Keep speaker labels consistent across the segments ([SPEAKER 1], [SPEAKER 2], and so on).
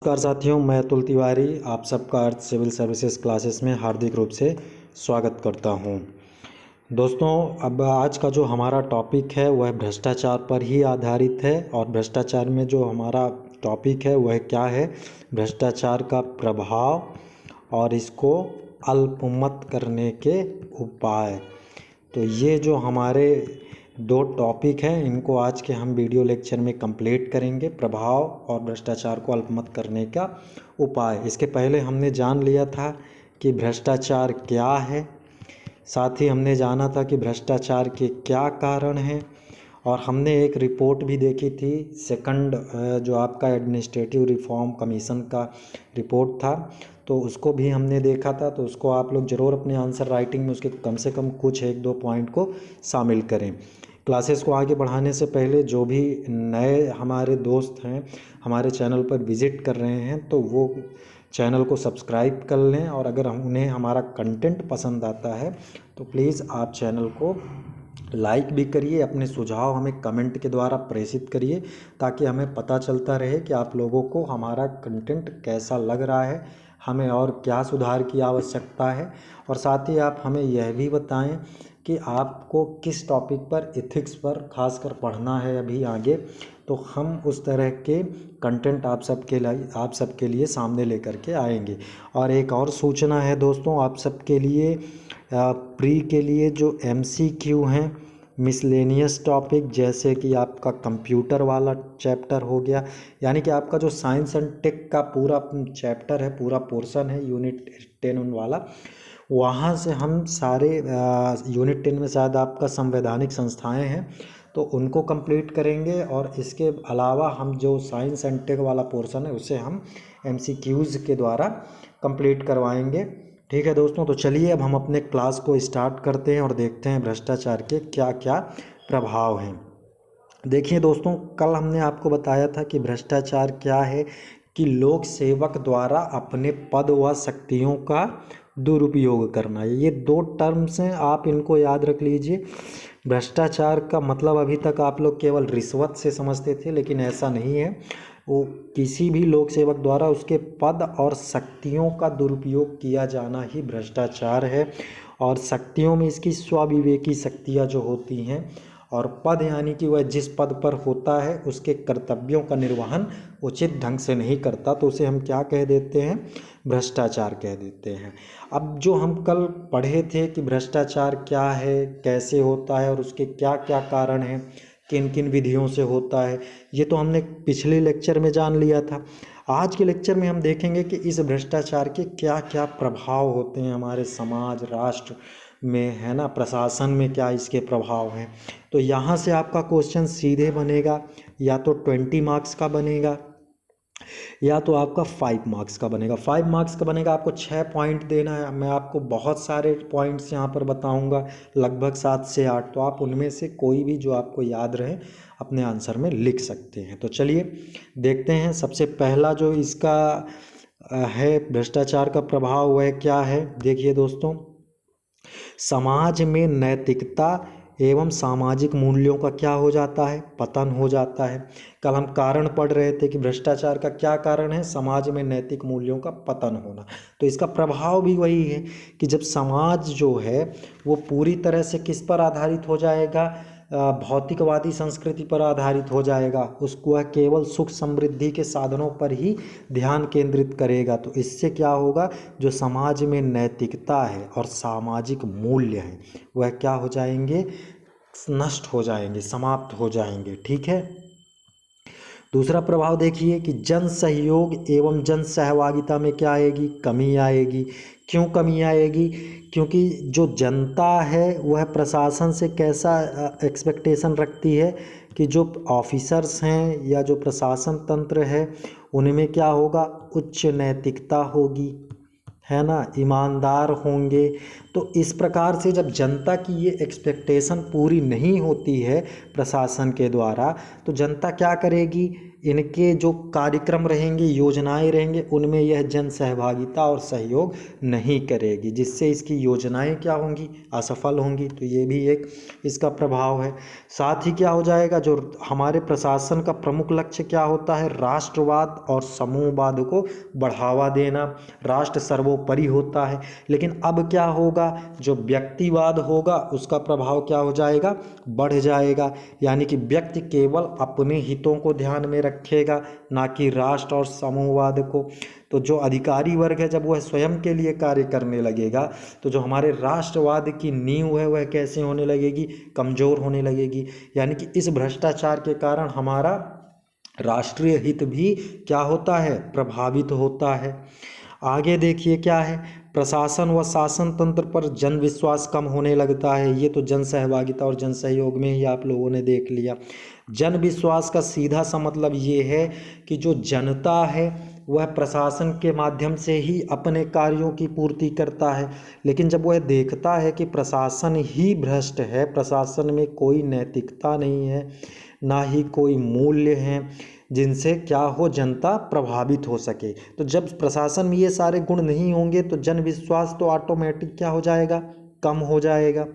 [SPEAKER 1] नमस्कार साथियों, मैं अतुल तिवारी आप सबका अर्थ सिविल सर्विसेज क्लासेस में हार्दिक रूप से स्वागत करता हूं। दोस्तों, अब आज का जो हमारा टॉपिक है वह भ्रष्टाचार पर ही आधारित है और भ्रष्टाचार में जो हमारा टॉपिक है वह क्या है, भ्रष्टाचार का प्रभाव और इसको अल्पमत करने के उपाय। तो ये जो हमारे दो टॉपिक हैं इनको आज के हम वीडियो लेक्चर में कंप्लीट करेंगे, प्रभाव और भ्रष्टाचार को अल्पमत करने का उपाय। इसके पहले हमने जान लिया था कि भ्रष्टाचार क्या है, साथ ही हमने जाना था कि भ्रष्टाचार के क्या कारण हैं और हमने एक रिपोर्ट भी देखी थी, सेकंड जो आपका एडमिनिस्ट्रेटिव रिफॉर्म कमीशन का रिपोर्ट था, तो उसको भी हमने देखा था। तो उसको आप लोग ज़रूर अपने आंसर राइटिंग में उसके कम से कम कुछ एक दो पॉइंट को शामिल करें। क्लासेस को आगे बढ़ाने से पहले जो भी नए हमारे दोस्त हैं हमारे चैनल पर विज़िट कर रहे हैं तो वो चैनल को सब्सक्राइब कर लें, और अगर उन्हें हमारा कंटेंट पसंद आता है तो प्लीज़ आप चैनल को लाइक भी करिए, अपने सुझाव हमें कमेंट के द्वारा प्रेषित करिए ताकि हमें पता चलता रहे कि आप लोगों को हमारा कंटेंट कैसा लग रहा है, हमें और क्या सुधार की आवश्यकता है। और साथ ही आप हमें यह भी बताएं कि आपको किस टॉपिक पर, एथिक्स पर खासकर पढ़ना है अभी आगे, तो हम उस तरह के कंटेंट आप सबके लिए सामने लेकर के आएंगे। और एक और सूचना है दोस्तों आप सबके लिए, प्री के लिए जो MCQ हैं मिसलेनियस टॉपिक, जैसे कि आपका कंप्यूटर वाला चैप्टर हो गया, यानी कि आपका जो साइंस एंड टेक का पूरा चैप्टर है, पूरा पोर्शन है यूनिट 10 वाला, वहाँ से हम सारे यूनिट 10 में शायद आपका संवैधानिक संस्थाएं हैं तो उनको कंप्लीट करेंगे, और इसके अलावा हम जो साइंस एंड टेक वाला पोर्शन है उसे हम MCQs के द्वारा कंप्लीट करवाएंगे। ठीक है दोस्तों, तो चलिए अब हम अपने क्लास को स्टार्ट करते हैं और देखते हैं भ्रष्टाचार के क्या क्या प्रभाव हैं। देखिए दोस्तों, कल हमने आपको बताया था कि भ्रष्टाचार क्या है, कि लोक सेवक द्वारा अपने पद व शक्तियों का दुरुपयोग करना। ये दो टर्म्स हैं, आप इनको याद रख लीजिए। भ्रष्टाचार का मतलब अभी तक आप लोग केवल रिश्वत से समझते थे, लेकिन ऐसा नहीं है। वो किसी भी लोक सेवक द्वारा उसके पद और शक्तियों का दुरुपयोग किया जाना ही भ्रष्टाचार है। और शक्तियों में इसकी स्वविवेकी शक्तियाँ जो होती हैं, और पद यानी कि वह जिस पद पर होता है उसके कर्तव्यों का निर्वहन उचित ढंग से नहीं करता, तो उसे हम क्या कह देते हैं, भ्रष्टाचार कह देते हैं। अब जो हम कल पढ़े थे कि भ्रष्टाचार क्या है, कैसे होता है और उसके क्या क्या कारण हैं, किन किन विधियों से होता है, ये तो हमने पिछले लेक्चर में जान लिया था। आज के लेक्चर में हम देखेंगे कि इस भ्रष्टाचार के क्या क्या प्रभाव होते हैं हमारे समाज, राष्ट्र में, है ना, प्रशासन में क्या इसके प्रभाव हैं। तो यहाँ से आपका क्वेश्चन सीधे बनेगा, या तो 20 मार्क्स का बनेगा या तो आपका 5 मार्क्स का बनेगा। 5 मार्क्स का बनेगा, आपको 6 पॉइंट देना है। मैं आपको बहुत सारे पॉइंट्स यहाँ पर बताऊँगा, लगभग 7 से 8, तो आप उनमें से कोई भी जो आपको याद रहे अपने आंसर में लिख सकते हैं। तो चलिए देखते हैं, सबसे पहला जो इसका है भ्रष्टाचार का प्रभाव वह क्या है। देखिए दोस्तों, समाज में नैतिकता एवं सामाजिक मूल्यों का क्या हो जाता है, पतन हो जाता है। कल हम कारण पढ़ रहे थे कि भ्रष्टाचार का क्या कारण है, समाज में नैतिक मूल्यों का पतन होना। तो इसका प्रभाव भी वही है कि जब समाज जो है वो पूरी तरह से किस पर आधारित हो जाएगा, भौतिकवादी संस्कृति पर आधारित हो जाएगा, उसको वह केवल सुख समृद्धि के साधनों पर ही ध्यान केंद्रित करेगा, तो इससे क्या होगा, जो समाज में नैतिकता है और सामाजिक मूल्य हैं वह क्या हो जाएंगे, नष्ट हो जाएंगे, समाप्त हो जाएंगे। ठीक है। दूसरा प्रभाव देखिए कि जन सहयोग एवं जन सहभागिता में क्या आएगी, कमी आएगी। क्यों कमी आएगी, क्योंकि जो जनता है वह प्रशासन से कैसा एक्सपेक्टेशन रखती है कि जो ऑफिसर्स हैं या जो प्रशासन तंत्र है उनमें क्या होगा, उच्च नैतिकता होगी, है ना, ईमानदार होंगे। तो इस प्रकार से जब जनता की ये एक्सपेक्टेशन पूरी नहीं होती है प्रशासन के द्वारा, तो जनता क्या करेगी, इनके जो कार्यक्रम रहेंगे, योजनाएं रहेंगे, उनमें यह जन सहभागिता और सहयोग नहीं करेगी, जिससे इसकी योजनाएं क्या होंगी, असफल होंगी। तो ये भी एक इसका प्रभाव है। साथ ही क्या हो जाएगा, जो हमारे प्रशासन का प्रमुख लक्ष्य क्या होता है, राष्ट्रवाद और समूहवाद को बढ़ावा देना, राष्ट्र सर्वोपरि होता है। लेकिन अब क्या होगा, जो व्यक्तिवाद होगा उसका प्रभाव क्या हो जाएगा, बढ़ जाएगा। यानी कि व्यक्ति केवल अपने हितों को ध्यान में रखेगा, ना कि राष्ट्र और समूहवाद को। तो जो अधिकारी वर्ग है, जब वह स्वयं के लिए कार्य करने लगेगा, तो जो हमारे राष्ट्रवाद की नींव है वह कैसे होने लगेगी, कमज़ोर होने लगेगी। यानी कि इस भ्रष्टाचार के कारण हमारा राष्ट्रीय हित भी क्या होता है, प्रभावित होता है। आगे देखिए क्या है, प्रशासन व शासन तंत्र पर जन विश्वास कम होने लगता है। ये तो जन सहभागिता और जन सहयोग में ही आप लोगों ने देख लिया। जन विश्वास का सीधा सा मतलब ये है कि जो जनता है वह प्रशासन के माध्यम से ही अपने कार्यों की पूर्ति करता है। लेकिन जब वह देखता है कि प्रशासन ही भ्रष्ट है, प्रशासन में कोई नैतिकता नहीं है, ना ही कोई मूल्य हैं जिनसे क्या हो, जनता प्रभावित हो सके, तो जब प्रशासन में ये सारे गुण नहीं होंगे तो जन विश्वास तो ऑटोमेटिक क्या हो जाएगा, कम हो जाएगा।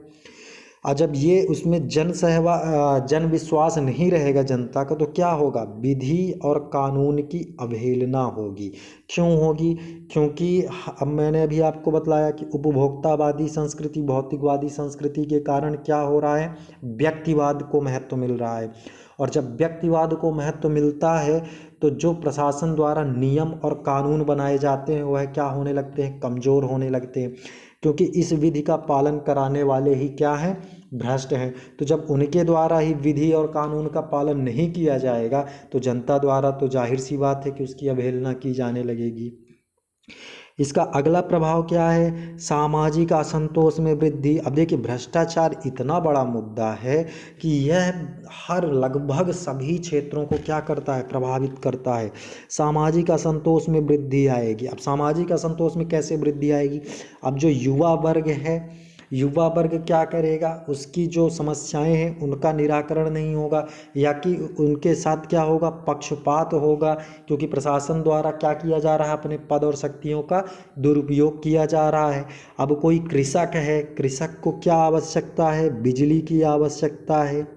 [SPEAKER 1] और जब ये उसमें जन विश्वास नहीं रहेगा जनता का, तो क्या होगा, विधि और कानून की अवहेलना होगी। क्यों होगी, क्योंकि अब मैंने अभी आपको बतलाया कि उपभोक्तावादी संस्कृति, भौतिकवादी संस्कृति के कारण क्या हो रहा है, व्यक्तिवाद को महत्व मिल रहा है। और जब व्यक्तिवाद को महत्व मिलता है तो जो प्रशासन द्वारा नियम और कानून बनाए जाते हैं वह क्या होने लगते हैं, कमज़ोर होने लगते हैं, क्योंकि इस विधि का पालन कराने वाले ही क्या हैं, भ्रष्ट हैं। तो जब उनके द्वारा ही विधि और कानून का पालन नहीं किया जाएगा तो जनता द्वारा तो जाहिर सी बात है कि उसकी अवहेलना की जाने लगेगी। इसका अगला प्रभाव क्या है, सामाजिक असंतोष में वृद्धि। अब देखिए भ्रष्टाचार इतना बड़ा मुद्दा है कि यह हर लगभग सभी क्षेत्रों को क्या करता है, प्रभावित करता है। सामाजिक असंतोष में वृद्धि आएगी। अब सामाजिक असंतोष में कैसे वृद्धि आएगी, अब जो युवा वर्ग है, युवा वर्ग क्या करेगा, उसकी जो समस्याएं हैं उनका निराकरण नहीं होगा, या कि उनके साथ क्या होगा, पक्षपात होगा, क्योंकि प्रशासन द्वारा क्या किया जा रहा है, अपने पद और शक्तियों का दुरुपयोग किया जा रहा है। अब कोई कृषक है, कृषक को क्या आवश्यकता है, बिजली की आवश्यकता है,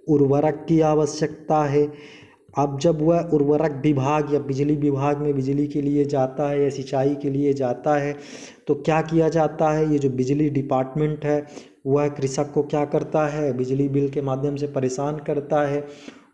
[SPEAKER 1] उर्वरक की आवश्यकता है। अब जब वह उर्वरक विभाग या बिजली विभाग में बिजली के लिए जाता है या सिंचाई के लिए जाता है, तो क्या किया जाता है, ये जो बिजली डिपार्टमेंट है वह कृषक को क्या करता है, बिजली बिल के माध्यम से परेशान करता है,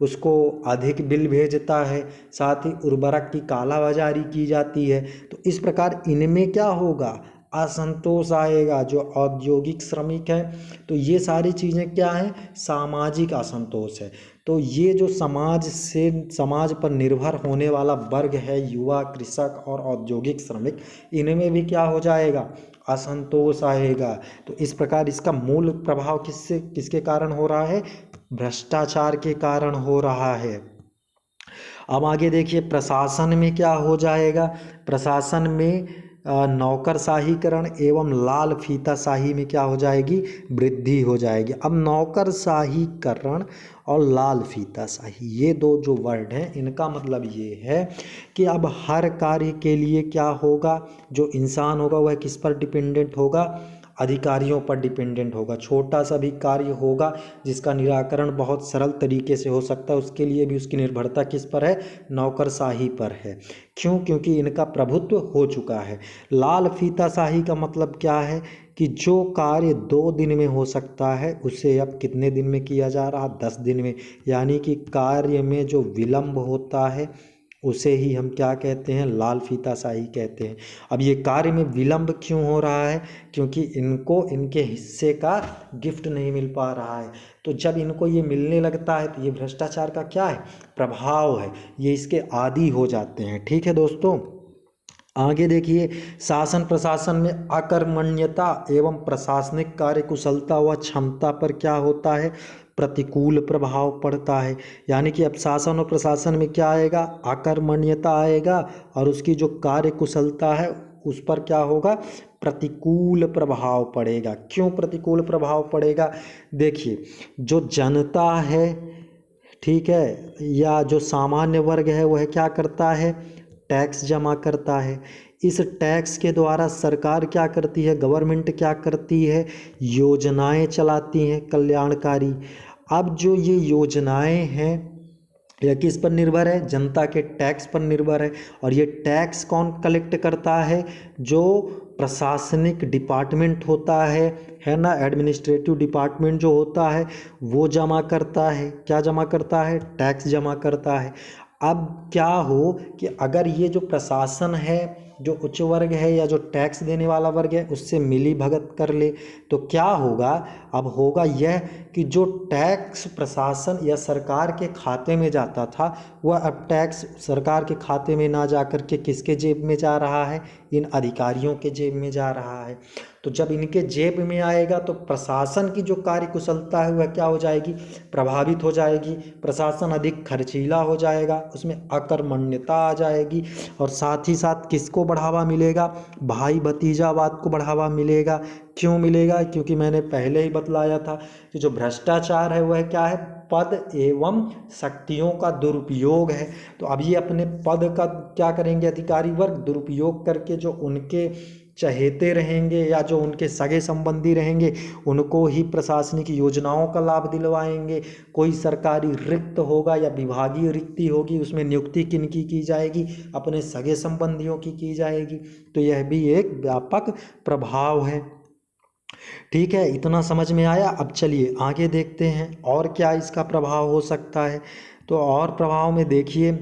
[SPEAKER 1] उसको अधिक बिल भेजता है, साथ ही उर्वरक की कालाबाजारी की जाती है। तो इस प्रकार इनमें क्या होगा, असंतोष आएगा। जो औद्योगिक श्रमिक हैं, तो ये सारी चीज़ें क्या हैं, सामाजिक असंतोष है। तो ये जो समाज पर निर्भर होने वाला वर्ग है, युवा, कृषक और औद्योगिक श्रमिक, इनमें भी क्या हो जाएगा, असंतोष आएगा। तो इस प्रकार इसका मूल प्रभाव किसके कारण हो रहा है, भ्रष्टाचार के कारण हो रहा है। अब आगे देखिए प्रशासन में क्या हो जाएगा, प्रशासन में नौकरशाहीकरण एवं लाल फीताशाही में क्या हो जाएगी, वृद्धि हो जाएगी। अब नौकरशाहीकरण और लाल फीताशाही, ये दो जो वर्ड हैं, इनका मतलब ये है कि अब हर कार्य के लिए क्या होगा, जो इंसान होगा वह किस पर डिपेंडेंट होगा, अधिकारियों पर डिपेंडेंट होगा। छोटा सा भी कार्य होगा जिसका निराकरण बहुत सरल तरीके से हो सकता है, उसके लिए भी उसकी निर्भरता किस पर है, नौकरशाही पर है। क्यों, क्योंकि इनका प्रभुत्व हो चुका है। लाल फीताशाही का मतलब क्या है कि जो कार्य 2 दिन में हो सकता है उसे अब कितने दिन में किया जा रहा, 10 दिन में। यानी कि कार्य में जो विलंब होता है उसे ही हम क्या कहते हैं, लाल फीताशाही कहते हैं। अब ये कार्य में विलंब क्यों हो रहा है, क्योंकि इनको इनके हिस्से का गिफ्ट नहीं मिल पा रहा है। तो जब इनको ये मिलने लगता है तो ये भ्रष्टाचार का क्या है, प्रभाव है, ये इसके आदी हो जाते हैं। ठीक है दोस्तों, आगे देखिए शासन प्रशासन में अकर्मण्यता एवं प्रशासनिक कार्यकुशलता व क्षमता पर क्या होता है, प्रतिकूल प्रभाव पड़ता है। यानी कि अब शासन और प्रशासन में क्या आएगा, अकर्मण्यता आएगा, और उसकी जो कार्यकुशलता है उस पर क्या होगा, प्रतिकूल प्रभाव पड़ेगा। क्यों प्रतिकूल प्रभाव पड़ेगा, देखिए जो जनता है, ठीक है, या जो सामान्य वर्ग है वह क्या करता है, टैक्स जमा करता है। इस टैक्स के द्वारा सरकार क्या करती है, गवर्नमेंट क्या करती है, योजनाएं चलाती हैं कल्याणकारी। अब जो ये योजनाएं हैं यह किस पर निर्भर है, जनता के टैक्स पर निर्भर है। और ये टैक्स कौन कलेक्ट करता है, जो प्रशासनिक डिपार्टमेंट होता है ना, एडमिनिस्ट्रेटिव डिपार्टमेंट जो होता है वो जमा करता है। क्या जमा करता है, टैक्स जमा करता है। अब क्या हो कि अगर ये जो प्रशासन है, जो उच्च वर्ग है या जो टैक्स देने वाला वर्ग है, उससे मिली भगत कर ले तो क्या होगा, अब होगा यह कि जो टैक्स प्रशासन या सरकार के खाते में जाता था वह अब टैक्स सरकार के खाते में ना जा कर के किसके जेब में जा रहा है, इन अधिकारियों के जेब में जा रहा है। तो जब इनके जेब में आएगा तो प्रशासन की जो कार्यकुशलता है वह क्या हो जाएगी, प्रभावित हो जाएगी। प्रशासन अधिक खर्चीला हो जाएगा, उसमें अकर्मण्यता आ जाएगी। और साथ ही साथ किसको बढ़ावा मिलेगा, भाई भतीजावाद को बढ़ावा मिलेगा। क्यों मिलेगा, क्योंकि मैंने पहले ही बतलाया था कि जो भ्रष्टाचार है वह क्या है, पद एवं शक्तियों का दुरुपयोग है। तो अब ये अपने पद का क्या करेंगे, अधिकारी वर्ग दुरुपयोग करके जो उनके चहेते रहेंगे या जो उनके सगे संबंधी रहेंगे उनको ही प्रशासनिक योजनाओं का लाभ दिलवाएंगे। कोई सरकारी रिक्त होगा या विभागीय रिक्ति होगी, उसमें नियुक्ति किनकी की जाएगी, अपने सगे संबंधियों की जाएगी। तो यह भी एक व्यापक प्रभाव है। ठीक है, इतना समझ में आया। अब चलिए आगे देखते हैं और क्या इसका प्रभाव हो सकता है। तो और प्रभाव में देखिए,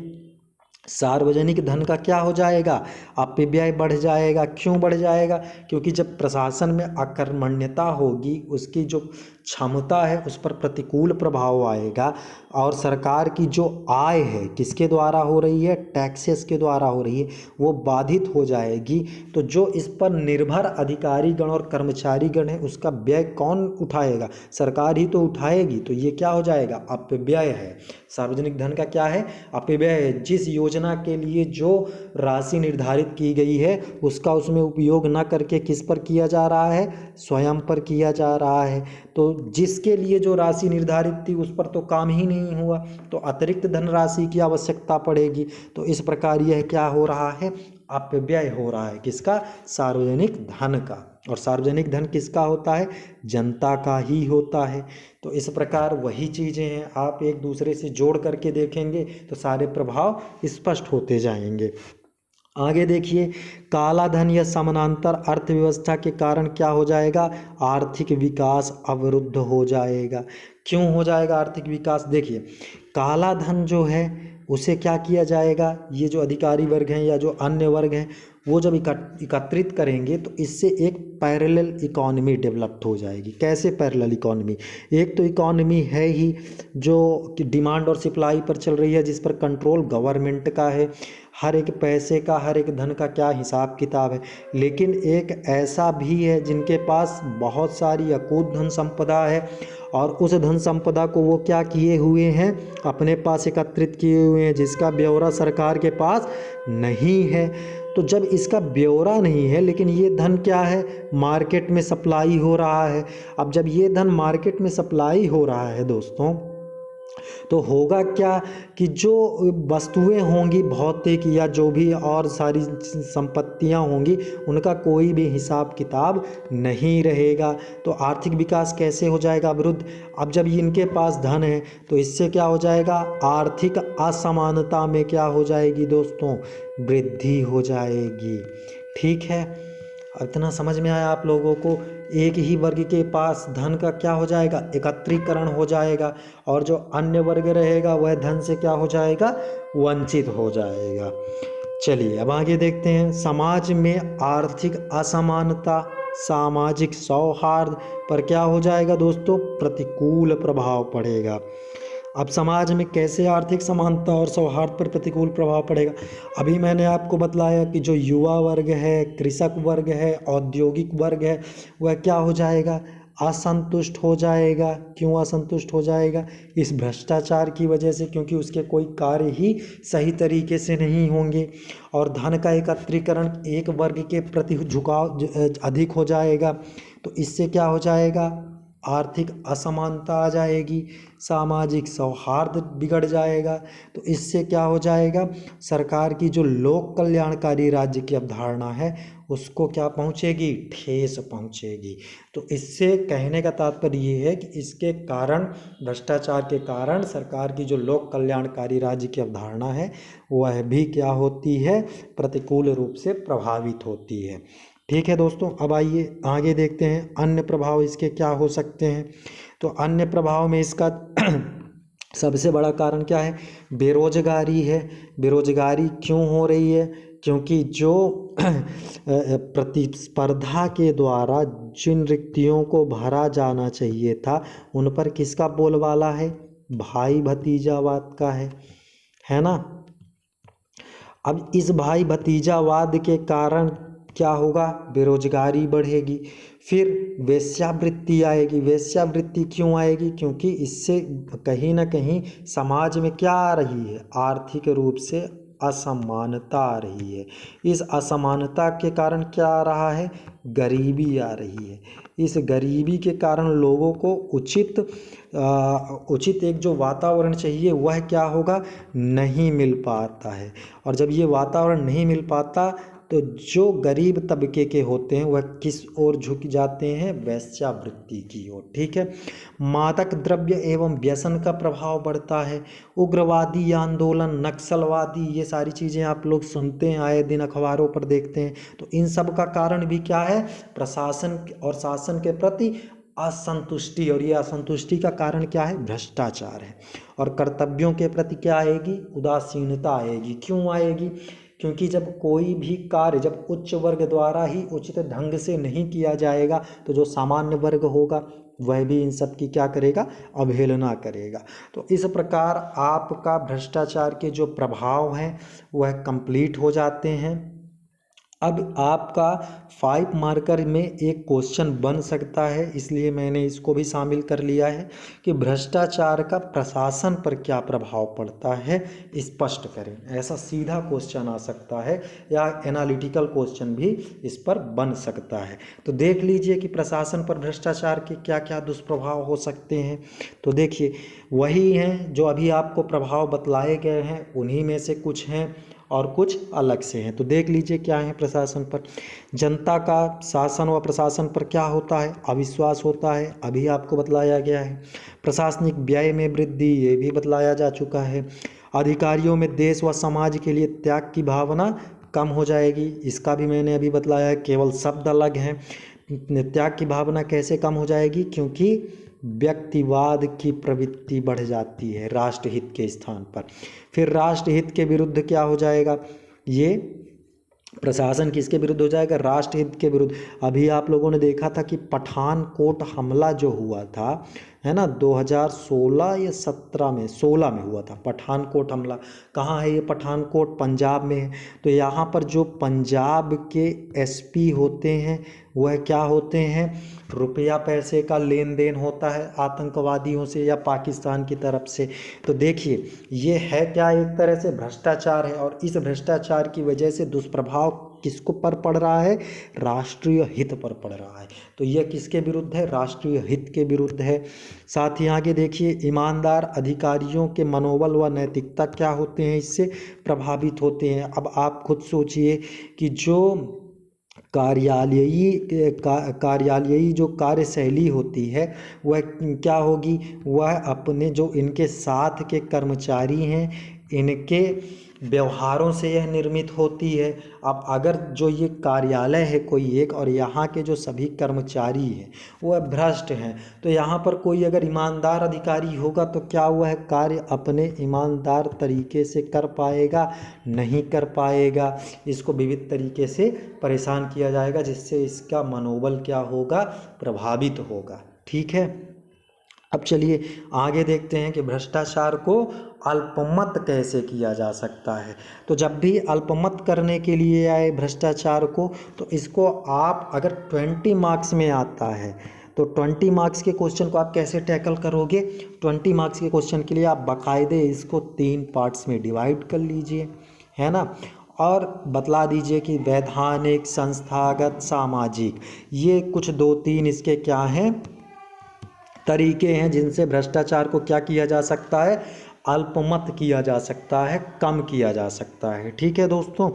[SPEAKER 1] सार्वजनिक धन का क्या हो जाएगा, अपव्यय बढ़ जाएगा। क्यों बढ़ जाएगा, क्योंकि जब प्रशासन में अकर्मण्यता होगी, उसकी जो क्षमता है उस पर प्रतिकूल प्रभाव आएगा। और सरकार की जो आय है किसके द्वारा हो रही है, टैक्सेस के द्वारा हो रही है, वो बाधित हो जाएगी। तो जो इस पर निर्भर अधिकारी गण और कर्मचारी गण है उसका व्यय कौन उठाएगा, सरकार ही तो उठाएगी। तो ये क्या हो जाएगा, अपव्यय है। सार्वजनिक धन का क्या है, अपव्यय है। जिस योजना के लिए जो राशि निर्धारित की गई है उसका उसमें उपयोग न करके किस पर किया जा रहा है, स्वयं पर किया जा रहा है। तो जिसके लिए जो राशि निर्धारित थी उस पर तो काम ही नहीं हुआ, तो अतिरिक्त धनराशि की आवश्यकता पड़ेगी। तो इस प्रकार यह क्या हो रहा है, अपव्यय हो रहा है। किसका, सार्वजनिक धन का। और सार्वजनिक धन किसका होता है, जनता का ही होता है। तो इस प्रकार वही चीज़ें हैं, आप एक दूसरे से जोड़ करके देखेंगे तो सारे प्रभाव स्पष्ट होते जाएंगे। आगे देखिए, काला धन या समानांतर अर्थव्यवस्था के कारण क्या हो जाएगा, आर्थिक विकास अवरुद्ध हो जाएगा। क्यों हो जाएगा आर्थिक विकास, देखिए काला धन जो है उसे क्या किया जाएगा, ये जो अधिकारी वर्ग हैं या जो अन्य वर्ग हैं वो जब एकत्रित करेंगे तो इससे एक पैरेलल इकॉनमी डेवलप हो जाएगी। कैसे पैरेलल इकॉनमी, एक तो इकॉनमी है ही जो कि डिमांड और सप्लाई पर चल रही है, जिस पर कंट्रोल गवर्नमेंट का है, हर एक पैसे का हर एक धन का क्या हिसाब किताब है। लेकिन एक ऐसा भी है जिनके पास बहुत सारी अकूत धन संपदा है और उस धन संपदा को वो क्या किए हुए हैं, अपने पास एकत्रित किए हुए हैं, जिसका ब्यौरा सरकार के पास नहीं है। तो जब इसका ब्यौरा नहीं है लेकिन ये धन क्या है, मार्केट में सप्लाई हो रहा है। अब जब ये धन मार्केट में सप्लाई हो रहा है दोस्तों, तो होगा क्या कि जो वस्तुएं होंगी भौतिक या जो भी और सारी संपत्तियां होंगी उनका कोई भी हिसाब किताब नहीं रहेगा। तो आर्थिक विकास कैसे हो जाएगा, अवरुद्ध। अब जब इनके पास धन है तो इससे क्या हो जाएगा, आर्थिक असमानता में क्या हो जाएगी दोस्तों, वृद्धि हो जाएगी। ठीक है, इतना समझ में आया आप लोगों को। एक ही वर्ग के पास धन का क्या हो जाएगा, एकत्रीकरण हो जाएगा और जो अन्य वर्ग रहेगा वह धन से क्या हो जाएगा, वंचित हो जाएगा। चलिए अब आगे देखते हैं, समाज में आर्थिक असमानता सामाजिक सौहार्द पर क्या हो जाएगा दोस्तों, प्रतिकूल प्रभाव पड़ेगा। अब समाज में कैसे आर्थिक समानता और सौहार्द पर प्रतिकूल प्रभाव पड़ेगा, अभी मैंने आपको बतलाया कि जो युवा वर्ग है, कृषक वर्ग है, औद्योगिक वर्ग है, वह क्या हो जाएगा, असंतुष्ट हो जाएगा। क्यों असंतुष्ट हो जाएगा, इस भ्रष्टाचार की वजह से, क्योंकि उसके कोई कार्य ही सही तरीके से नहीं होंगे और धन का एकत्रीकरण एक वर्ग के प्रति झुकाव अधिक हो जाएगा। तो इससे क्या हो जाएगा, आर्थिक असमानता आ जाएगी, सामाजिक सौहार्द बिगड़ जाएगा। तो इससे क्या हो जाएगा, सरकार की जो लोक कल्याणकारी राज्य की अवधारणा है उसको क्या पहुंचेगी, ठेस पहुंचेगी। तो इससे कहने का तात्पर्य ये है कि इसके कारण, भ्रष्टाचार के कारण सरकार की जो लोक कल्याणकारी राज्य की अवधारणा है वह भी क्या होती है, प्रतिकूल रूप से प्रभावित होती है। ठीक है दोस्तों, अब आइए आगे देखते हैं अन्य प्रभाव इसके क्या हो सकते हैं। तो अन्य प्रभाव में इसका सबसे बड़ा कारण क्या है, बेरोजगारी है। बेरोजगारी क्यों हो रही है, क्योंकि जो प्रतिस्पर्धा के द्वारा जिन रिक्तियों को भरा जाना चाहिए था उन पर किसका बोलबाला है, भाई भतीजावाद का है ना। अब इस भाई भतीजावाद के कारण क्या होगा, बेरोजगारी बढ़ेगी। फिर वेश्यावृत्ति आएगी। वेश्यावृत्ति क्यों आएगी, क्योंकि इससे कहीं ना कहीं समाज में क्या आ रही है, आर्थिक रूप से असमानता आ रही है। इस असमानता के कारण क्या आ रहा है, गरीबी आ रही है। इस गरीबी के कारण लोगों को उचित एक जो वातावरण चाहिए वह क्या होगा, नहीं मिल पाता है। और जब ये वातावरण नहीं मिल पाता तो जो गरीब तबके के होते हैं वह किस ओर झुक जाते हैं, वेश्यावृत्ति की ओर। ठीक है। मादक द्रव्य एवं व्यसन का प्रभाव बढ़ता है। उग्रवादी आंदोलन, नक्सलवादी, ये सारी चीज़ें आप लोग सुनते हैं, आए दिन अखबारों पर देखते हैं। तो इन सब का कारण भी क्या है, प्रशासन और शासन के प्रति असंतुष्टि। और ये असंतुष्टि का कारण क्या है, भ्रष्टाचार है। और कर्तव्यों के प्रति क्या आएगी, उदासीनता आएगी। क्यों आएगी, क्योंकि जब कोई भी कार्य जब उच्च वर्ग द्वारा ही उचित ढंग से नहीं किया जाएगा तो जो सामान्य वर्ग होगा वह भी इन सब की क्या करेगा, अवहेलना करेगा। तो इस प्रकार आपका भ्रष्टाचार के जो प्रभाव हैं वह कंप्लीट हो जाते हैं। अब आपका 5 मार्कर में एक क्वेश्चन बन सकता है, इसलिए मैंने इसको भी शामिल कर लिया है कि भ्रष्टाचार का प्रशासन पर क्या प्रभाव पड़ता है, स्पष्ट करें। ऐसा सीधा क्वेश्चन आ सकता है या एनालिटिकल क्वेश्चन भी इस पर बन सकता है। तो देख लीजिए कि प्रशासन पर भ्रष्टाचार के क्या क्या दुष्प्रभाव हो सकते हैं। तो देखिए, वही हैं जो अभी आपको प्रभाव बतलाए गए हैं, उन्हीं में से कुछ हैं और कुछ अलग से हैं। तो देख लीजिए क्या है प्रशासन पर। जनता का शासन व प्रशासन पर क्या होता है, अविश्वास होता है, अभी आपको बतलाया गया है। प्रशासनिक व्यय में वृद्धि, ये भी बतलाया जा चुका है। अधिकारियों में देश व समाज के लिए त्याग की भावना कम हो जाएगी, इसका भी मैंने अभी बतलाया है, केवल शब्द अलग हैं। त्याग की भावना कैसे कम हो जाएगी, क्योंकि व्यक्तिवाद की प्रवृत्ति बढ़ जाती है राष्ट्रहित के स्थान पर। फिर राष्ट्रहित के विरुद्ध क्या हो जाएगा, ये प्रशासन किसके विरुद्ध हो जाएगा, राष्ट्रहित के विरुद्ध। अभी आप लोगों ने देखा था कि पठानकोट हमला जो हुआ था, है ना, 2016 या 16 में हुआ था पठानकोट हमला। कहाँ है ये पठानकोट, पंजाब में है। तो यहाँ पर जो पंजाब के एसपी होते हैं वह क्या होते हैं, रुपया पैसे का लेन देन होता है आतंकवादियों से या पाकिस्तान की तरफ से। तो देखिए ये है क्या, एक तरह से भ्रष्टाचार है। और इस भ्रष्टाचार की वजह से दुष्प्रभाव किसको पर पड़ रहा है, राष्ट्रीय हित पर पड़ रहा है। तो यह किसके विरुद्ध है, राष्ट्रीय हित के विरुद्ध है। साथ ही आगे देखिए, ईमानदार अधिकारियों के मनोबल व नैतिकता क्या होते हैं, इससे प्रभावित होते हैं। अब आप खुद सोचिए कि जो कार्यालयी जो कार्यशैली होती है वह क्या होगी, वह अपने जो इनके साथ के कर्मचारी हैं इनके व्यवहारों से यह निर्मित होती है। अब अगर जो ये कार्यालय है कोई एक और यहाँ के जो सभी कर्मचारी हैं वह भ्रष्ट हैं, तो यहाँ पर कोई अगर ईमानदार अधिकारी होगा तो क्या हुआ है, कार्य अपने ईमानदार तरीके से कर पाएगा, नहीं कर पाएगा। इसको विविध तरीके से परेशान किया जाएगा जिससे इसका मनोबल क्या होगा, प्रभावित होगा। ठीक है। अब चलिए आगे देखते हैं कि भ्रष्टाचार को अल्पमत कैसे किया जा सकता है। तो जब भी अल्पमत करने के लिए आए भ्रष्टाचार को, तो इसको आप अगर 20 मार्क्स में आता है तो 20 मार्क्स के क्वेश्चन को आप कैसे टैकल करोगे। 20 मार्क्स के क्वेश्चन के लिए आप बाकायदे इसको 3 पार्ट्स में डिवाइड कर लीजिए, है ना, और बतला दीजिए कि वैधानिक, संस्थागत, सामाजिक, ये कुछ 2-3 इसके क्या हैं, तरीके हैं जिनसे भ्रष्टाचार को क्या किया जा सकता है, अल्पमत किया जा सकता है, कम किया जा सकता है। ठीक है दोस्तों।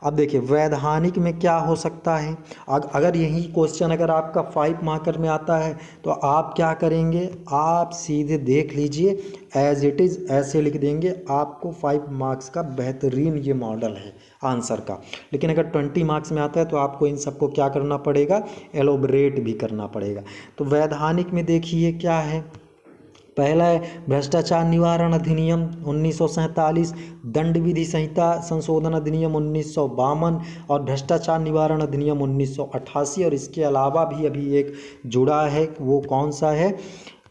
[SPEAKER 1] अब देखिए वैधानिक में क्या हो सकता है। अगर यही क्वेश्चन अगर आपका 5 मार्कर में आता है तो आप क्या करेंगे, आप सीधे देख लीजिए एज इट इज़ ऐसे लिख देंगे, आपको 5 मार्क्स का बेहतरीन ये मॉडल है आंसर का। लेकिन अगर 20 मार्क्स में आता है तो आपको इन सबको क्या करना पड़ेगा, एलोबरेट भी करना पड़ेगा। तो वैधानिक में देखिए क्या है, पहला है भ्रष्टाचार निवारण अधिनियम 1947, दंड विधि संहिता संशोधन अधिनियम 1952 और भ्रष्टाचार निवारण अधिनियम 1988। और इसके अलावा भी अभी एक जुड़ा है, वो कौन सा है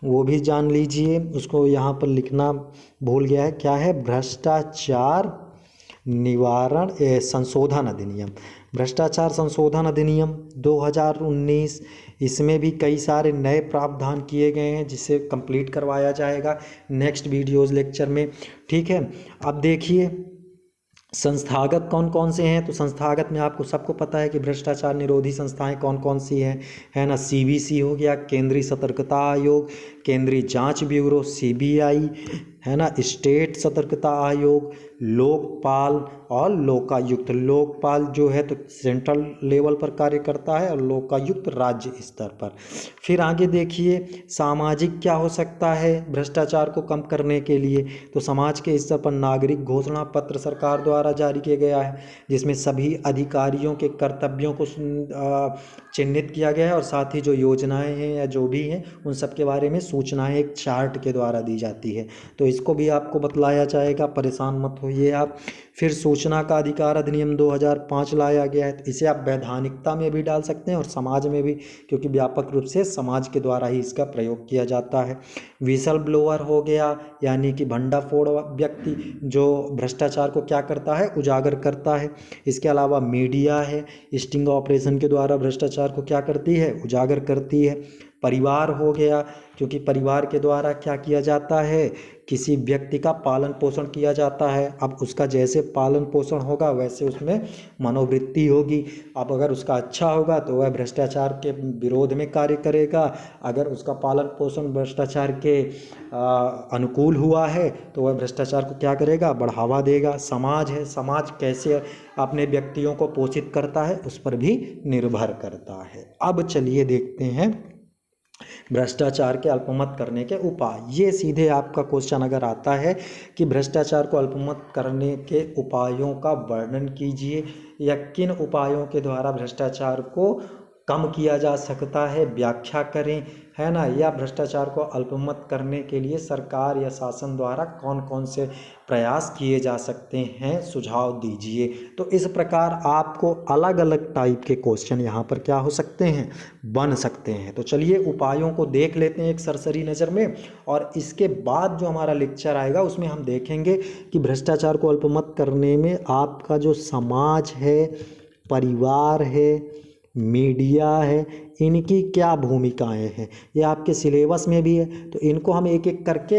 [SPEAKER 1] वो भी जान लीजिए, उसको यहाँ पर लिखना भूल गया है, क्या है, भ्रष्टाचार निवारण संशोधन अधिनियम, भ्रष्टाचार संशोधन अधिनियम 2019। इसमें भी कई सारे नए प्रावधान किए गए हैं जिसे कंप्लीट करवाया जाएगा नेक्स्ट वीडियोज़ लेक्चर में। ठीक है। अब देखिए संस्थागत कौन कौन से हैं, तो संस्थागत में आपको सबको पता है कि भ्रष्टाचार निरोधी संस्थाएं कौन कौन सी हैं, है ना। सीबीसी हो गया, केंद्रीय सतर्कता आयोग, केंद्रीय जांच ब्यूरो सीबीआई, है ना, स्टेट सतर्कता आयोग, लोकपाल और लोकायुक्त। लोकपाल जो है तो सेंट्रल लेवल पर कार्य करता है और लोकायुक्त राज्य स्तर पर। फिर आगे देखिए सामाजिक क्या हो सकता है भ्रष्टाचार को कम करने के लिए, तो समाज के स्तर पर नागरिक घोषणा पत्र सरकार द्वारा जारी किया गया है जिसमें सभी अधिकारियों के कर्तव्यों को चिन्हित किया गया है और साथ ही जो योजनाएं हैं या जो भी हैं उन सब के बारे में सूचनाएं एक चार्ट के द्वारा दी जाती है, तो इसको भी आपको बतलाया जाएगा, परेशान मत होइए आप। फिर सूचना का अधिकार अधिनियम 2005 लाया गया है, तो इसे आप वैधानिकता में भी डाल सकते हैं और समाज में भी, क्योंकि व्यापक रूप से समाज के द्वारा ही इसका प्रयोग किया जाता है। विसल ब्लोअर हो गया, यानी कि भंडाफोड़ व्यक्ति जो भ्रष्टाचार को क्या करता है, उजागर करता है। इसके अलावा मीडिया है, स्टिंग ऑपरेशन के द्वारा भ्रष्टाचार को क्या करती है, उजागर करती है। परिवार हो गया, क्योंकि परिवार के द्वारा क्या किया जाता है, किसी व्यक्ति का पालन पोषण किया जाता है। अब उसका जैसे पालन पोषण होगा वैसे उसमें मनोवृत्ति होगी। अब अगर उसका अच्छा होगा तो वह भ्रष्टाचार के विरोध में कार्य करेगा, अगर उसका पालन पोषण भ्रष्टाचार के अनुकूल हुआ है तो वह भ्रष्टाचार को क्या करेगा, बढ़ावा देगा। समाज है, समाज कैसे अपने व्यक्तियों को पोषित करता है उस पर भी निर्भर करता है। अब चलिए देखते हैं भ्रष्टाचार के अल्पमत करने के उपाय। ये सीधे आपका क्वेश्चन अगर आता है कि भ्रष्टाचार को अल्पमत करने के उपायों का वर्णन कीजिए या किन उपायों के द्वारा भ्रष्टाचार को कम किया जा सकता है, व्याख्या करें, है ना। या भ्रष्टाचार को अल्पमत करने के लिए सरकार या शासन द्वारा कौन कौन से प्रयास किए जा सकते हैं, सुझाव दीजिए। तो इस प्रकार आपको अलग अलग टाइप के क्वेश्चन यहाँ पर क्या हो सकते हैं, बन सकते हैं। तो चलिए उपायों को देख लेते हैं एक सरसरी नज़र में, और इसके बाद जो हमारा लेक्चर आएगा उसमें हम देखेंगे कि भ्रष्टाचार को अल्पमत करने में आपका जो समाज है, परिवार है, मीडिया है, इनकी क्या भूमिकाएं हैं। ये आपके सिलेबस में भी है, तो इनको हम एक एक करके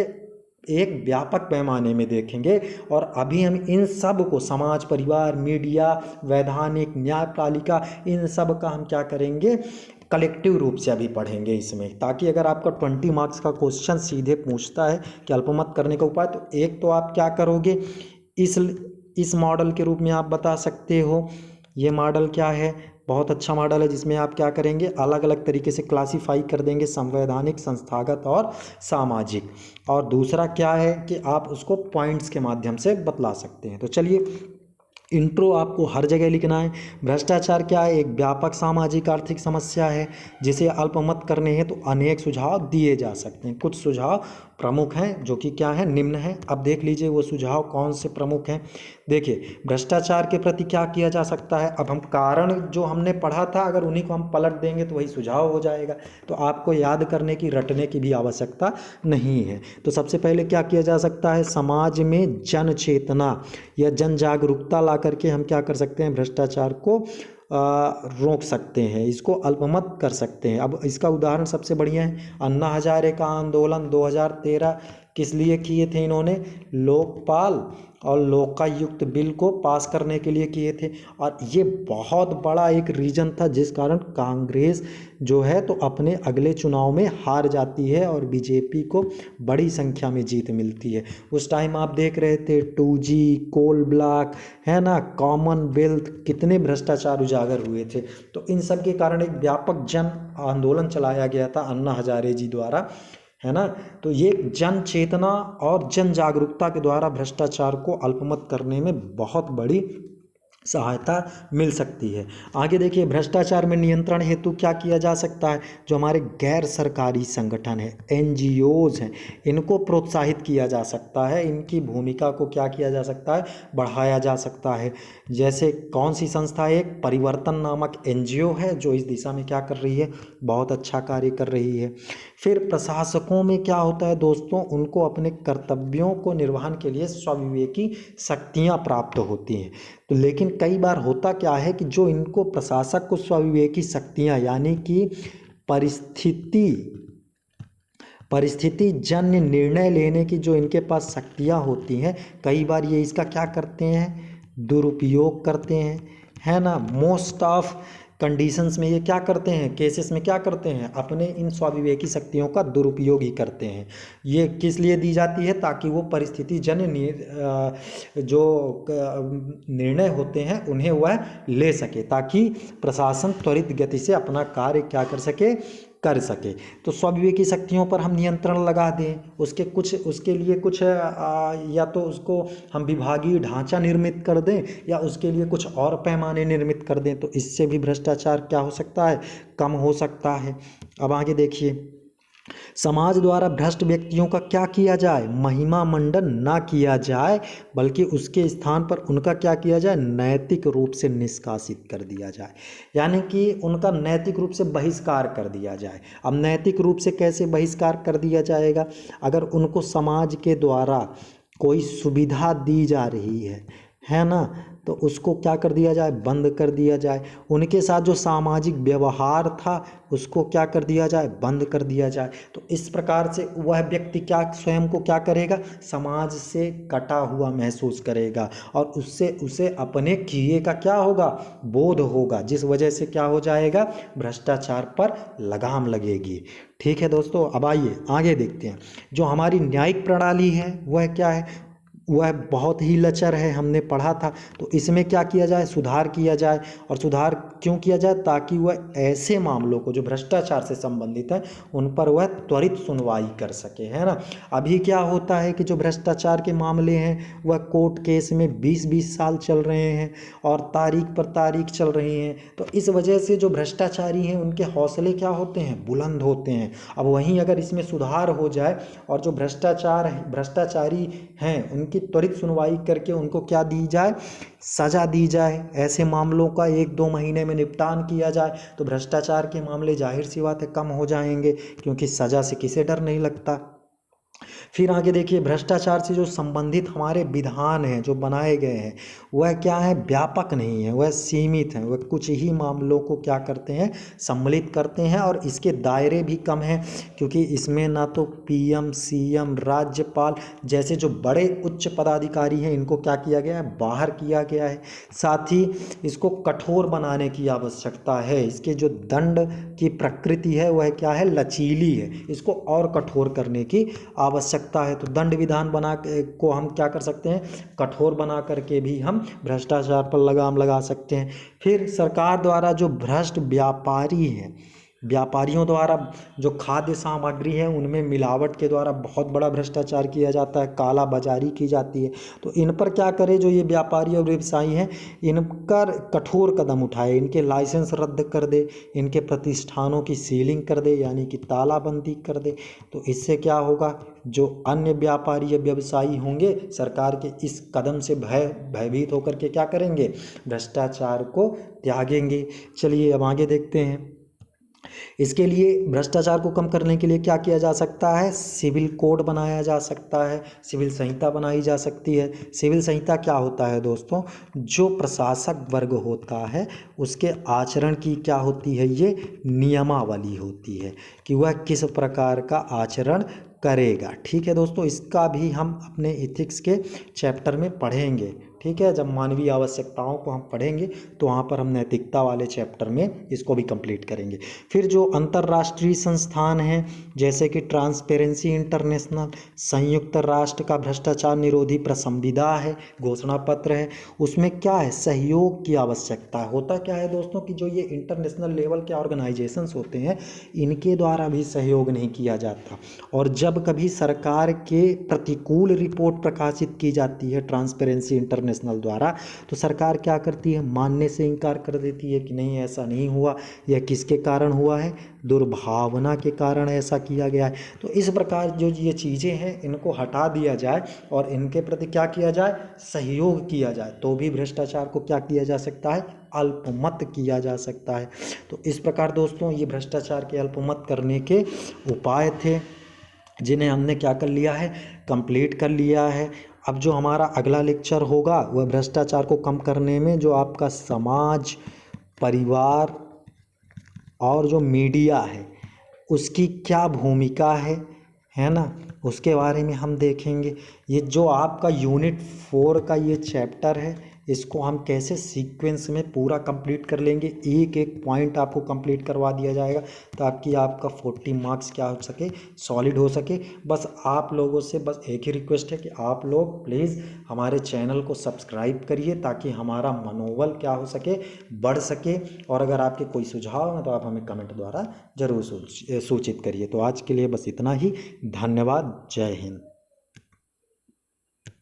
[SPEAKER 1] एक व्यापक पैमाने में देखेंगे। और अभी हम इन सब को समाज, परिवार, मीडिया, वैधानिक, न्यायपालिका, इन सब का हम क्या करेंगे, कलेक्टिव रूप से अभी पढ़ेंगे इसमें, ताकि अगर आपका 20 मार्क्स का क्वेश्चन सीधे पूछता है कि अल्पमत करने का उपाय, तो एक तो आप क्या करोगे, इस मॉडल के रूप में आप बता सकते हो। ये मॉडल क्या है, बहुत अच्छा मॉडल है जिसमें आप क्या करेंगे, अलग अलग तरीके से क्लासीफाई कर देंगे, संवैधानिक, संस्थागत और सामाजिक। और दूसरा क्या है कि आप उसको पॉइंट्स के माध्यम से बतला सकते हैं। तो चलिए इंट्रो आपको हर जगह लिखना है। भ्रष्टाचार क्या है, एक व्यापक सामाजिक आर्थिक समस्या है जिसे अल्पमत करने हैं तो अनेक सुझाव दिए जा सकते हैं। कुछ सुझाव प्रमुख हैं जो कि क्या है, निम्न है। अब देख लीजिए वो सुझाव कौन से प्रमुख हैं। देखिए भ्रष्टाचार के प्रति क्या किया जा सकता है, अब हम कारण जो हमने पढ़ा था अगर उन्हीं को हम पलट देंगे तो वही सुझाव हो जाएगा, तो आपको याद करने की, रटने की भी आवश्यकता नहीं है। तो सबसे पहले क्या किया जा सकता है, समाज में जन चेतना या जन जागरूकता ला करके हम क्या कर सकते हैं, भ्रष्टाचार को रोक सकते हैं, इसको अल्पमत कर सकते हैं। अब इसका उदाहरण सबसे बढ़िया है अन्ना हजारे का आंदोलन 2013 किस लिए किए थे इन्होंने? लोकपाल और लोकायुक्त बिल को पास करने के लिए किए थे। और ये बहुत बड़ा एक रीजन था जिस कारण कांग्रेस जो है तो अपने अगले चुनाव में हार जाती है और बीजेपी को बड़ी संख्या में जीत मिलती है। उस टाइम आप देख रहे थे 2G, कोल ब्लॉक, है ना, कॉमनवेल्थ, कितने भ्रष्टाचार उजागर हुए थे। तो इन सब के कारण एक व्यापक जन आंदोलन चलाया गया था अन्ना हजारे जी द्वारा, है ना। तो ये जन चेतना और जन जागरूकता के द्वारा भ्रष्टाचार को अल्पमत करने में बहुत बड़ी सहायता मिल सकती है। आगे देखिए, भ्रष्टाचार में नियंत्रण हेतु क्या किया जा सकता है? जो हमारे गैर सरकारी संगठन है, NGOs हैं, इनको प्रोत्साहित किया जा सकता है। इनकी भूमिका को क्या किया जा सकता है? बढ़ाया जा सकता है। जैसे कौन सी संस्था? एक परिवर्तन नामक NGO है जो इस दिशा में क्या कर रही है? बहुत अच्छा कार्य कर रही है। फिर प्रशासकों में क्या होता है दोस्तों? उनको अपने कर्तव्यों को निर्वहन के लिए स्वविवेकी शक्तियाँ प्राप्त होती हैं। तो लेकिन कई बार होता क्या है कि जो इनको प्रशासक को स्वविवेकी शक्तियाँ यानी कि परिस्थिति जन्य निर्णय लेने की जो इनके पास शक्तियाँ होती हैं, कई बार ये इसका क्या करते हैं? दुरुपयोग करते हैं, है ना। मोस्ट ऑफ कंडीशंस में ये क्या करते हैं? केसेस में क्या करते हैं? अपने इन स्वाविवेकी शक्तियों का दुरुपयोग ही करते हैं। ये किस लिए दी जाती है? ताकि वो परिस्थिति जन्य जो निर्णय होते हैं उन्हें वह ले सके, ताकि प्रशासन त्वरित गति से अपना कार्य क्या कर सके। तो स्वविवेकी शक्तियों पर हम नियंत्रण लगा दें, उसके लिए कुछ या तो उसको हम विभागीय ढांचा निर्मित कर दें या उसके लिए कुछ और पैमाने निर्मित कर दें, तो इससे भी भ्रष्टाचार क्या हो सकता है? कम हो सकता है। अब आगे देखिए, समाज द्वारा भ्रष्ट व्यक्तियों का क्या किया जाए? महिमा मंडन ना किया जाए, बल्कि उसके स्थान पर उनका क्या किया जाए? नैतिक रूप से निष्कासित कर दिया जाए, यानी कि उनका नैतिक रूप से बहिष्कार कर दिया जाए। अब नैतिक रूप से कैसे बहिष्कार कर दिया जाएगा? अगर उनको समाज के द्वारा कोई सुविधा दी जा रही है ना, तो उसको क्या कर दिया जाए? बंद कर दिया जाए। उनके साथ जो सामाजिक व्यवहार था उसको क्या कर दिया जाए? बंद कर दिया जाए। तो इस प्रकार से वह व्यक्ति क्या स्वयं को क्या करेगा? समाज से कटा हुआ महसूस करेगा और उससे उसे अपने किए का क्या होगा? बोध होगा, जिस वजह से क्या हो जाएगा? भ्रष्टाचार पर लगाम लगेगी। ठीक है दोस्तों, अब आइए आगे देखते हैं। जो हमारी न्यायिक प्रणाली है वह क्या है? वह बहुत ही लचर है, हमने पढ़ा था। तो इसमें क्या किया जाए? सुधार किया जाए। और सुधार क्यों किया जाए? ताकि वह ऐसे मामलों को जो भ्रष्टाचार से संबंधित है उन पर वह त्वरित सुनवाई कर सके, है ना। अभी क्या होता है कि जो भ्रष्टाचार के मामले हैं वह कोर्ट केस में 20-20 साल चल रहे हैं और तारीख पर तारीख चल रही हैं। तो इस वजह से जो भ्रष्टाचारी हैं उनके हौसले क्या होते हैं? बुलंद होते हैं। अब वहीं अगर इसमें सुधार हो जाए और जो भ्रष्टाचारी हैं उनकी त्वरित सुनवाई करके उनको क्या दी जाए? सजा दी जाए। ऐसे मामलों का 1-2 महीने में निपटान किया जाए तो भ्रष्टाचार के मामले जाहिर सी बात है कम हो जाएंगे, क्योंकि सजा से किसे डर नहीं लगता। फिर आगे देखिए, भ्रष्टाचार से जो संबंधित हमारे विधान हैं जो बनाए गए हैं वह क्या है? व्यापक नहीं है, वह सीमित हैं। वह कुछ ही मामलों को क्या करते हैं? सम्मिलित करते हैं और इसके दायरे भी कम हैं, क्योंकि इसमें ना तो PM, CM, राज्यपाल जैसे जो बड़े उच्च पदाधिकारी हैं इनको क्या किया गया है? बाहर किया गया है। साथ ही इसको कठोर बनाने की आवश्यकता है। इसके जो दंड की प्रकृति है वह क्या है? लचीली है। इसको और कठोर करने की आवश्यकता है। तो दंड विधान को हम क्या कर सकते हैं? कठोर बना करके भी हम भ्रष्टाचार पर लगाम लगा सकते हैं। फिर सरकार द्वारा जो भ्रष्ट व्यापारी हैं, व्यापारियों द्वारा जो खाद्य सामग्री है उनमें मिलावट के द्वारा बहुत बड़ा भ्रष्टाचार किया जाता है, काला बाजारी की जाती है। तो इन पर क्या करे? जो ये व्यापारी और व्यवसायी हैं इन पर कठोर कदम उठाए, इनके लाइसेंस रद्द कर दे, इनके प्रतिष्ठानों की सीलिंग कर दे, यानी कि तालाबंदी कर दे। तो इससे क्या होगा? जो अन्य व्यापारी या व्यवसायी होंगे सरकार के इस कदम से भयभीत होकर के क्या करेंगे? भ्रष्टाचार को त्यागेंगे। चलिए अब आगे देखते हैं। इसके लिए भ्रष्टाचार को कम करने के लिए क्या किया जा सकता है? सिविल कोड बनाया जा सकता है, सिविल संहिता बनाई जा सकती है। सिविल संहिता क्या होता है दोस्तों? जो प्रशासक वर्ग होता है उसके आचरण की क्या होती है? ये नियमावली होती है कि वह किस प्रकार का आचरण करेगा। ठीक है दोस्तों, इसका भी हम अपने इथिक्स के चैप्टर में पढ़ेंगे। ठीक है, जब मानवीय आवश्यकताओं को हम पढ़ेंगे तो वहाँ पर हम नैतिकता वाले चैप्टर में इसको भी कंप्लीट करेंगे। फिर जो अंतर्राष्ट्रीय संस्थान हैं जैसे कि ट्रांसपेरेंसी इंटरनेशनल, संयुक्त राष्ट्र का भ्रष्टाचार निरोधी प्रसंविदा है, घोषणा पत्र है, उसमें क्या है, सहयोग की आवश्यकता है। होता क्या है दोस्तों कि जो ये इंटरनेशनल लेवल के ऑर्गेनाइजेशंस होते हैं इनके द्वारा भी सहयोग नहीं किया जाता, और जब कभी सरकार के प्रतिकूल रिपोर्ट प्रकाशित की जाती है ट्रांसपेरेंसी इंटरनेशनल द्वारा, तो सरकार क्या करती है, मानने से इनकार कर देती है कि नहीं ऐसा नहीं हुआ, यह किसके कारण हुआ है, दुर्भावना के कारण ऐसा किया गया है। तो इस प्रकार जो ये चीज़ें हैं इनको हटा दिया जाए और इनके प्रति क्या किया जाए, सहयोग किया जाए, तो भी भ्रष्टाचार को क्या किया जा सकता है, अल्पमत किया जा सकता है। तो इस प्रकार दोस्तों ये भ्रष्टाचार के अल्पमत करने के उपाय थे जिन्हें हमने क्या कर लिया है, कंप्लीट कर लिया है। अब जो हमारा अगला लेक्चर होगा वह भ्रष्टाचार को कम करने में जो आपका समाज, परिवार और जो मीडिया है उसकी क्या भूमिका है ना, उसके बारे में हम देखेंगे। ये जो आपका यूनिट 4 का ये चैप्टर है इसको हम कैसे सीक्वेंस में पूरा कंप्लीट कर लेंगे, एक एक पॉइंट आपको कंप्लीट करवा दिया जाएगा ताकि आपका 40 मार्क्स क्या हो सके, सॉलिड हो सके। बस आप लोगों से बस एक ही रिक्वेस्ट है कि आप लोग प्लीज़ हमारे चैनल को सब्सक्राइब करिए ताकि हमारा मनोबल क्या हो सके, बढ़ सके। और अगर आपके कोई सुझाव हैं तो आप हमें कमेंट द्वारा ज़रूर सूचित करिए। तो आज के लिए बस इतना ही, धन्यवाद, जय हिंद।